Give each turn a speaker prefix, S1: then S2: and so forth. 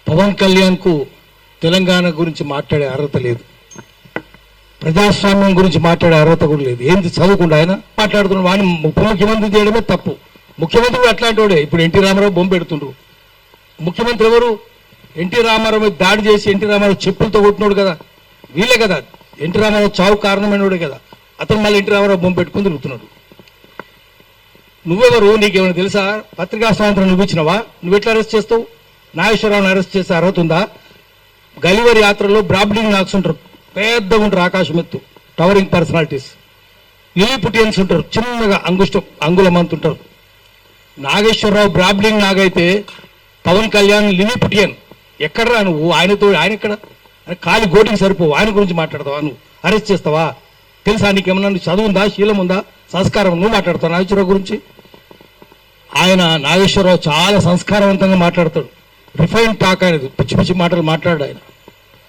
S1: పవన్ కళ్యాణ్కు తెలంగాణ గురించి మాట్లాడే అర్హత లేదు, ప్రజాస్వామ్యం గురించి మాట్లాడే అర్హత కూడా లేదు. ఏంది చదువుకుండా ఆయన మాట్లాడుతున్నాడు. వాడిని ఉప ముఖ్యమంత్రి చేయడమే తప్పు. ముఖ్యమంత్రి కూడా అట్లాంటి వాడే. ఇప్పుడు ఎన్టీ రామారావు బొమ్మ పెడుతుండ్రు. ముఖ్యమంత్రి ఎవరు? ఎన్టీ రామారావు మీద దాడి చేసి ఎన్టీ రామారావు చెప్పులతో కొట్టినోడు కదా, వీళ్ళే కదా. ఎన్టీ రామారావు చావు కారణమైనోడే కదా. అతను మళ్ళీ ఎన్టీ రామారావు బొమ్మ పెట్టుకుని తిరుగుతున్నాడు. నువ్వెవరు? నీకేమైనా తెలుసా? పత్రికా స్వాతంత్రం నువ్వు ఇచ్చినవా? నువ్వు ఎట్లా అరెస్ట్ చేస్తావు? నాగేశ్వరరావుని అరెస్ట్ చేసే అర్హత ఉందా? గలివర్ యాత్రలో బ్రాబ్లింగ్ నాక్స్ ఉంటారు, పెద్దగా ఉంటారు, ఆకాశం ఎత్తు, టవరింగ్ పర్సనాలిటీస్. లిలిపుటియన్స్ ఉంటారు, చిన్నగా అంగుళం అంత ఉంటారు. నాగేశ్వరరావు బ్రాబ్లింగ్ నాగైతే పవన్ కళ్యాణ్ లిలిపుటియన్. ఎక్కడరా నువ్వు? ఆయన ఎక్కడ? కాలి గోటికి సరిపోవు. ఆయన గురించి మాట్లాడతావా? నువ్వు అరెస్ట్ చేస్తావా? తెలుసా నీకేమన్నా చదువు ఉందా, శీలం ఉందా, సంస్కారం? నువ్వు మాట్లాడతావు నాగేశ్వరరావు గురించి? నాగేశ్వరరావు చాలా సంస్కారవంతంగా మాట్లాడతాడు. రిఫైన్ టాక్ ఆయనది, పిచ్చి పిచ్చి మాటలు మాట్లాడాడు ఆయన.